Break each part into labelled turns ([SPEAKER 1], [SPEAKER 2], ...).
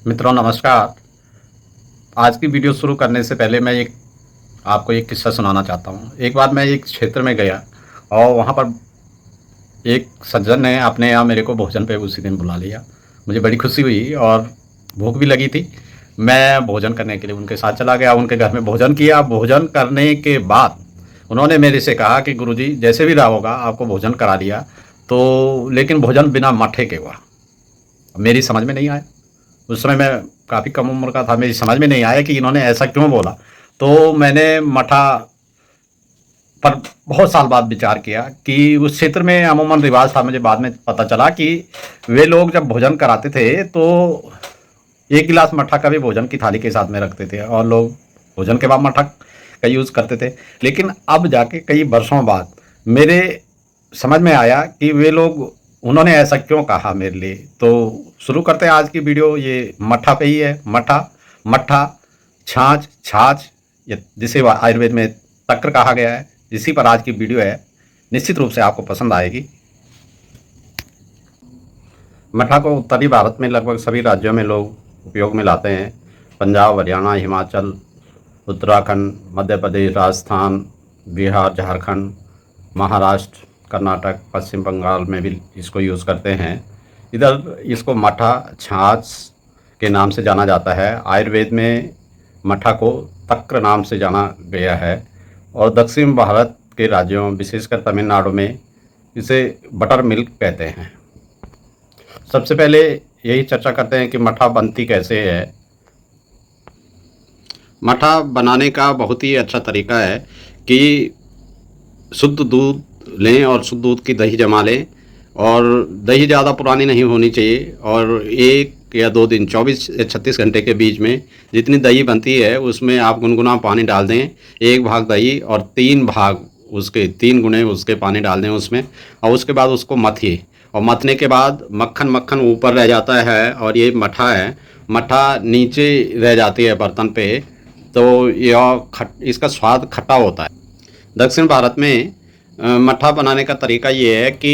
[SPEAKER 1] मित्रों नमस्कार। आज की वीडियो शुरू करने से पहले मैं आपको एक किस्सा सुनाना चाहता हूँ। एक बार मैं एक क्षेत्र में गया और वहाँ पर एक सज्जन ने अपने यहाँ मेरे को भोजन पे उसी दिन बुला लिया। मुझे बड़ी खुशी हुई और भूख भी लगी थी। मैं भोजन करने के लिए उनके साथ चला गया, उनके घर में भोजन किया। भोजन करने के बाद उन्होंने मेरे से कहा कि गुरुजी जैसे भी रहा होगा आपको भोजन करा दिया, तो लेकिन भोजन बिना मट्ठे के हुआ। मेरी समझ में नहीं आया। उस समय मैं काफ़ी कम उम्र का था, मेरी समझ में नहीं आया कि इन्होंने ऐसा क्यों बोला। तो मैंने मठा पर बहुत साल बाद विचार किया कि उस क्षेत्र में अमूमन रिवाज था। मुझे बाद में पता चला कि वे लोग जब भोजन कराते थे तो एक गिलास मठा का भी भोजन की थाली के साथ में रखते थे और लोग भोजन के बाद मठा का यूज़ करते थे। लेकिन अब जाके कई वर्षों बाद मेरे समझ में आया कि वे लोग उन्होंने ऐसा क्यों कहा मेरे लिए। तो शुरू करते हैं आज की वीडियो। ये मठा पे ही है। मठा, मट्ठा, छाछ, छाछ, ये जिसे आयुर्वेद में तक्र कहा गया है, इसी पर आज की वीडियो है। निश्चित रूप से आपको पसंद आएगी। मठा को उत्तरी भारत में लगभग सभी राज्यों में लोग उपयोग में लाते हैं। पंजाब, हरियाणा, हिमाचल, उत्तराखंड, मध्य प्रदेश, राजस्थान, बिहार, झारखंड, महाराष्ट्र, कर्नाटक, पश्चिम बंगाल में भी इसको यूज़ करते हैं। इधर इसको मठा, छाछ के नाम से जाना जाता है। आयुर्वेद में मठा को तक्र नाम से जाना गया है और दक्षिण भारत के राज्यों विशेषकर तमिलनाडु में इसे बटर मिल्क कहते हैं। सबसे पहले यही चर्चा करते हैं कि मठा बनती कैसे है। मठा बनाने का बहुत ही अच्छा तरीका है कि शुद्ध दूध लें और शुद्ध दूध की दही जमा लें और दही ज़्यादा पुरानी नहीं होनी चाहिए और 1 या 2 दिन 24 या 36 घंटे के बीच में जितनी दही बनती है उसमें आप गुनगुना पानी डाल दें। 1 भाग दही और 3 भाग उसके 3 गुने उसके पानी डाल दें उसमें और उसके बाद उसको मथिए और मथने के बाद मक्खन मक्खन ऊपर रह जाता है और ये मठा है। मठा नीचे रह जाती है बर्तन पे, तो यह इसका स्वाद खट्टा होता है। दक्षिण भारत में मट्ठा बनाने का तरीका ये है कि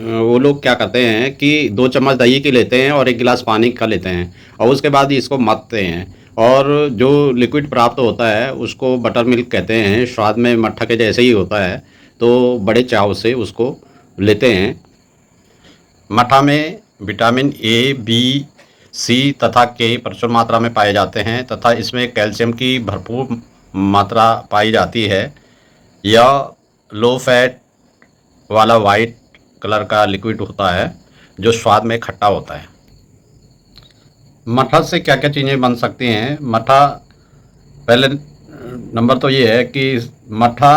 [SPEAKER 1] वो लोग क्या करते हैं कि 2 चम्मच दही की लेते हैं और 1 गिलास पानी का लेते हैं और उसके बाद इसको मथते हैं और जो लिक्विड प्राप्त होता है उसको बटर मिल्क कहते हैं। स्वाद में मट्ठा के जैसे ही होता है, तो बड़े चाव से उसको लेते हैं। मट्ठा में विटामिन ए, बी, सी तथा के प्रचुर मात्रा में पाए जाते हैं तथा इसमें कैल्शियम की भरपूर मात्रा पाई जाती है। यह लो फैट वाला वाइट कलर का लिक्विड होता है जो स्वाद में खट्टा होता है। मठा से क्या क्या चीज़ें बन सकती हैं। मठा पहले नंबर तो ये है कि मठा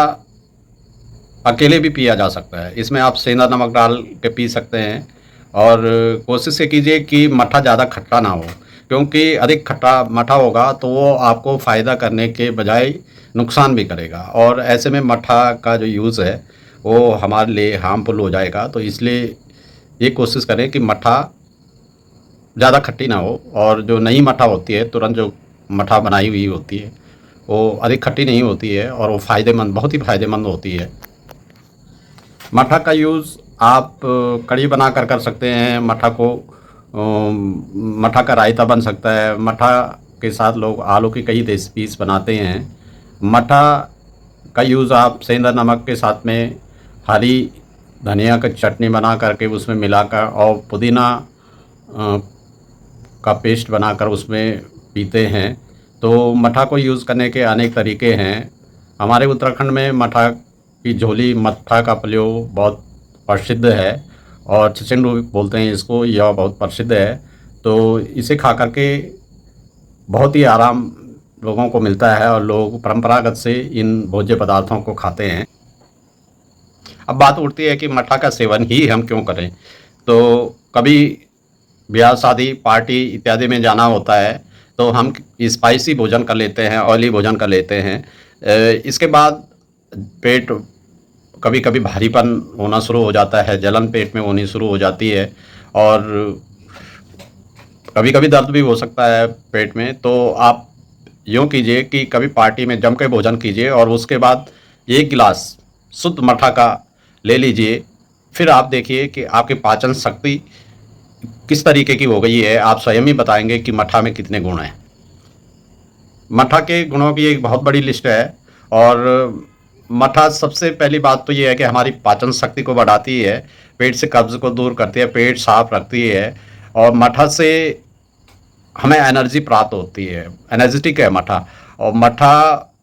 [SPEAKER 1] अकेले भी पिया जा सकता है। इसमें आप सेंधा नमक डाल के पी सकते हैं और कोशिश ये कीजिए कि मठा ज़्यादा खट्टा ना हो, क्योंकि अधिक खट्टा मठा होगा तो वो आपको फ़ायदा करने के बजाय नुकसान भी करेगा और ऐसे में मठा का जो यूज़ है वो हमारे लिए हार्मफुल हो जाएगा। तो इसलिए ये कोशिश करें कि मठा ज़्यादा खट्टी ना हो और जो नई मठा होती है, तुरंत जो मठा बनाई हुई होती है, वो अधिक खट्टी नहीं होती है और वो फ़ायदेमंद, बहुत ही फ़ायदेमंद होती है। मठा का यूज़ आप कढ़ी बनाकर कर सकते हैं। मठा का रायता बन सकता है। मठा के साथ लोग आलू की कई रेसिपीज़ बनाते हैं। मठा का यूज़ आप सेंधा नमक के साथ में हरी धनिया की चटनी बना करके उसमें मिलाकर और पुदीना का पेस्ट बनाकर उसमें पीते हैं। तो मठा को यूज़ करने के अनेक तरीके हैं। हमारे उत्तराखंड में मठा की झोली, मट्ठा का प्रयोग बहुत प्रसिद्ध है और छिचिंड बोलते हैं इसको, यह बहुत प्रसिद्ध है। तो इसे खा करके बहुत ही आराम लोगों को मिलता है और लोग परंपरागत से इन भोज्य पदार्थों को खाते हैं। अब बात उठती है कि मठा का सेवन ही हम क्यों करें। तो कभी ब्याह शादी पार्टी इत्यादि में जाना होता है तो हम स्पाइसी भोजन कर लेते हैं, ऑयली भोजन कर लेते हैं। इसके बाद पेट कभी कभी भारीपन होना शुरू हो जाता है, जलन पेट में होनी शुरू हो जाती है और कभी कभी दर्द भी हो सकता है पेट में। तो आप यूँ कीजिए कि कभी पार्टी में जम के भोजन कीजिए और उसके बाद 1 गिलास शुद्ध मठा का ले लीजिए। फिर आप देखिए कि आपकी पाचन शक्ति किस तरीके की हो गई है, आप स्वयं ही बताएंगे कि मठा में कितने गुण हैं। मठा के गुणों की एक बहुत बड़ी लिस्ट है। और मठा सबसे पहली बात तो ये है कि हमारी पाचन शक्ति को बढ़ाती है, पेट से कब्ज को दूर करती है, पेट साफ रखती है। और मठा से हमें एनर्जी प्राप्त होती है, एनर्जेटिक है मठा। और मठा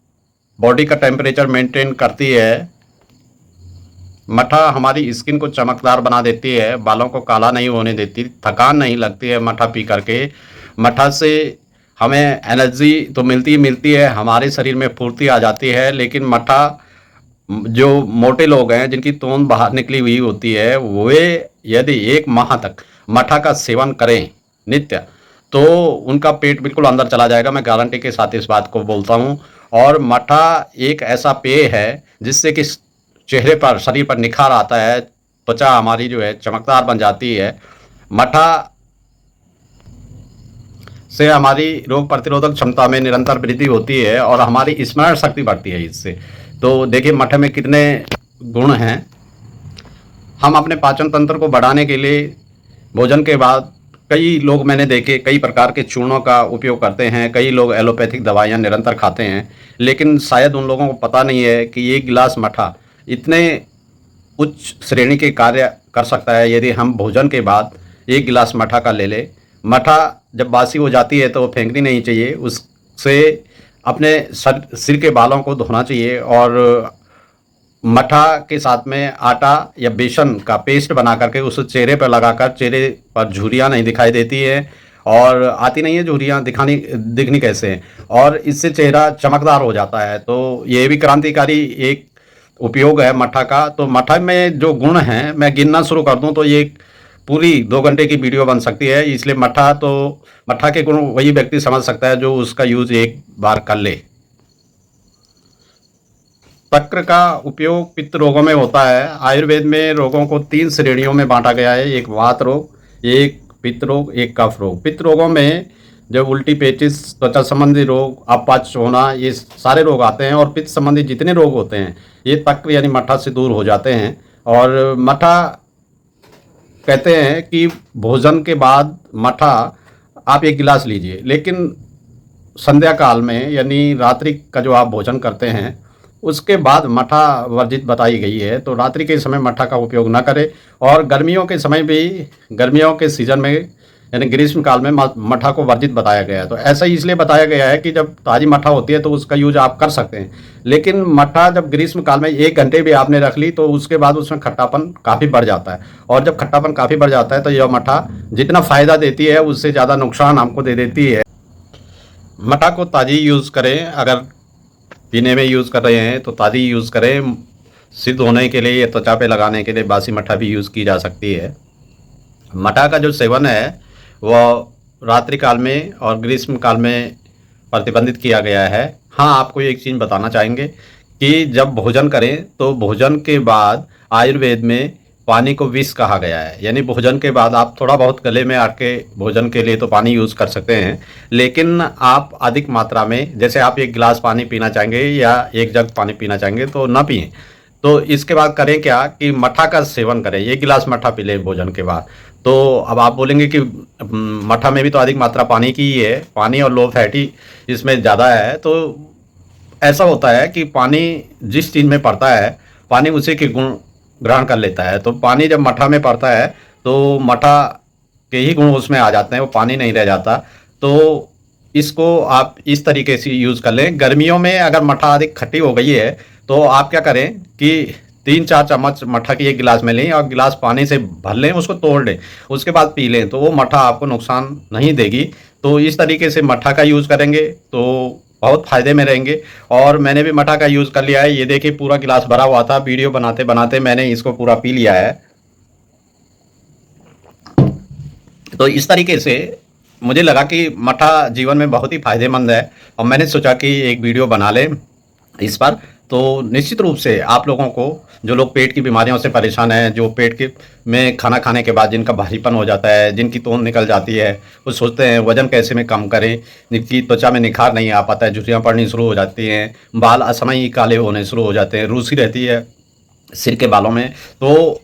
[SPEAKER 1] बॉडी का टेम्परेचर मेंटेन करती है। मठा हमारी स्किन को चमकदार बना देती है, बालों को काला नहीं होने देती, थकान नहीं लगती है मठा पी करके। मठा से हमें एनर्जी तो मिलती है, हमारे शरीर में फुर्ती आ जाती है। लेकिन मठा जो मोटे लोग हैं, जिनकी तोंद बाहर निकली हुई होती है, वे यदि 1 माह तक मठा का सेवन करें नित्य, तो उनका पेट बिल्कुल अंदर चला जाएगा। मैं गारंटी के साथ इस बात को बोलता हूँ। और मठा एक ऐसा पेय है जिससे कि चेहरे पर, शरीर पर निखार आता है, त्वचा हमारी जो है चमकदार बन जाती है। मठा से हमारी रोग प्रतिरोधक क्षमता में निरंतर वृद्धि होती है और हमारी स्मरण शक्ति बढ़ती है इससे। तो देखिए मठे में कितने गुण हैं। हम अपने पाचन तंत्र को बढ़ाने के लिए भोजन के बाद कई लोग मैंने देखे कई प्रकार के चूर्णों का उपयोग करते हैं, कई लोग एलोपैथिक दवाइयाँ निरंतर खाते हैं। लेकिन शायद उन लोगों को पता नहीं है कि 1 गिलास मठा इतने उच्च श्रेणी के कार्य कर सकता है। यदि हम भोजन के बाद 1 गिलास मठा का ले लें, मठा जब बासी हो जाती है तो वो फेंकनी नहीं चाहिए, उससे अपने सिर के बालों को धोना चाहिए। और मठा के साथ में आटा या बेसन का पेस्ट बना करके उसे चेहरे पर लगाकर, चेहरे पर झुर्रियाँ नहीं दिखाई देती है, और आती नहीं है झुर्रियाँ, दिखनी कैसे है, और इससे चेहरा चमकदार हो जाता है। तो ये भी क्रांतिकारी एक उपयोग है मठा का। तो मठा में जो गुण हैं मैं गिनना शुरू कर दूं तो ये पूरी 2 घंटे की वीडियो बन सकती है। इसलिए मठा के गुण वही व्यक्ति समझ सकता है जो उसका यूज एक बार कर ले। तक्र का उपयोग पित्त रोगों में होता है। आयुर्वेद में रोगों को 3 श्रेणियों में बांटा गया है, एक वात रोग, एक पित्त रोग, एक कफ रोग। पित्त रोगों में जब उल्टी, पेचिस, त्वचा संबंधी रोग, अपच होना, ये सारे रोग आते हैं। और पित्त संबंधी जितने रोग होते हैं ये तक्र यानी मठा से दूर हो जाते हैं। और मठा कहते हैं कि भोजन के बाद मठा आप 1 गिलास लीजिए, लेकिन संध्या काल में यानी रात्रि का जो आप भोजन करते हैं उसके बाद मठा वर्जित बताई गई है। तो रात्रि के समय मठा का उपयोग ना करें। और गर्मियों के समय भी, गर्मियों के सीजन में यानी ग्रीष्म काल में मठा को वर्जित बताया गया है। तो ऐसा इसलिए बताया गया है कि जब ताज़ी मठा होती है तो उसका यूज आप कर सकते हैं, लेकिन मठा जब ग्रीष्म काल में 1 घंटे भी आपने रख ली तो उसके बाद उसमें खट्टापन काफ़ी बढ़ जाता है। और जब खट्टापन काफ़ी बढ़ जाता है तो यह मठा जितना फ़ायदा देती है उससे ज़्यादा नुकसान हमको दे देती है। मठा को ताज़ी यूज़ करें, अगर पीने में यूज़ कर रहे हैं तो ताज़ी यूज़ करें। सिद्ध होने के लिए या त्वचा पे लगाने के लिए बासी मठा भी यूज़ की जा सकती है। मठा का जो सेवन है वह रात्रि काल में और ग्रीष्म काल में प्रतिबंधित किया गया है। हाँ, आपको एक चीज़ बताना चाहेंगे कि जब भोजन करें तो भोजन के बाद आयुर्वेद में पानी को विष कहा गया है। यानी भोजन के बाद आप थोड़ा बहुत गले में आके भोजन के लिए तो पानी यूज़ कर सकते हैं, लेकिन आप अधिक मात्रा में, जैसे आप 1 गिलास पानी पीना चाहेंगे या 1 जग पानी पीना चाहेंगे तो ना पिएं। तो इसके बाद करें क्या कि मठा का सेवन करें, 1 गिलास मठा पी लें भोजन के बाद। तो अब आप बोलेंगे कि मठा में भी तो अधिक मात्रा पानी की ही है, पानी और लो फैटी इसमें ज़्यादा है। तो ऐसा होता है कि पानी जिस चीज़ में पड़ता है पानी उसी के गुण ग्रहण कर लेता है। तो पानी जब मठा में पड़ता है तो मठा के ही गुण उसमें आ जाते हैं, वो पानी नहीं रह जाता। तो इसको आप इस तरीके से यूज़ कर लें। गर्मियों में अगर मठा अधिक खट्टी हो गई है तो आप क्या करें कि 3-4 चम्मच मठा की 1 गिलास में लें और गिलास पानी से भर लें, उसको तोड़ लें, उसके बाद पी लें, तो वो मठा आपको नुकसान नहीं देगी। तो इस तरीके से मठा का यूज़ करेंगे तो बहुत फ़ायदे में रहेंगे। और मैंने भी मठा का यूज़ कर लिया है। ये देखिए पूरा गिलास भरा हुआ था, वीडियो बनाते बनाते मैंने इसको पूरा पी लिया है। तो इस तरीके से मुझे लगा कि मठा जीवन में बहुत ही फ़ायदेमंद है और मैंने सोचा कि एक वीडियो बना लें इस पर। तो निश्चित रूप से आप लोगों को, जो लोग पेट की बीमारियों से परेशान हैं, जो पेट के में खाना खाने के बाद जिनका भारीपन हो जाता है, जिनकी तोंद निकल जाती है, वो सोचते हैं वज़न कैसे में कम करें, जिनकी त्वचा में निखार नहीं आ पाता है, झुर्रियाँ पड़नी शुरू हो जाती हैं, बाल असमयी काले होने शुरू हो जाते हैं, रूसी रहती है सिर के बालों में, तो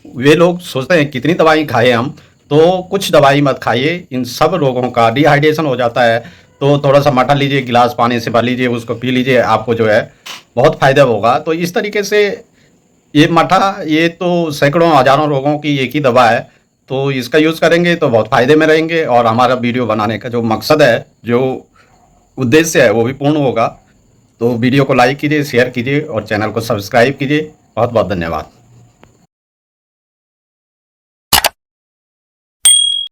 [SPEAKER 1] वे लोग सोचते हैं कितनी दवाई खाएं हम, तो कुछ दवाई मत खाइए। इन सब रोगों का डिहाइड्रेशन हो जाता है तो थोड़ा सा मठा लीजिए, गिलास पानी से भर लीजिए, उसको पी लीजिए, आपको जो है बहुत फ़ायदा होगा। तो इस तरीके से ये मठा, ये तो सैकड़ों हज़ारों रोगों की एक ही दवा है, तो इसका यूज़ करेंगे तो बहुत फ़ायदे में रहेंगे और हमारा वीडियो बनाने का जो मकसद है, जो उद्देश्य है, वो भी पूर्ण होगा। तो वीडियो को लाइक कीजिए, शेयर कीजिए और चैनल को सब्सक्राइब कीजिए। बहुत बहुत धन्यवाद।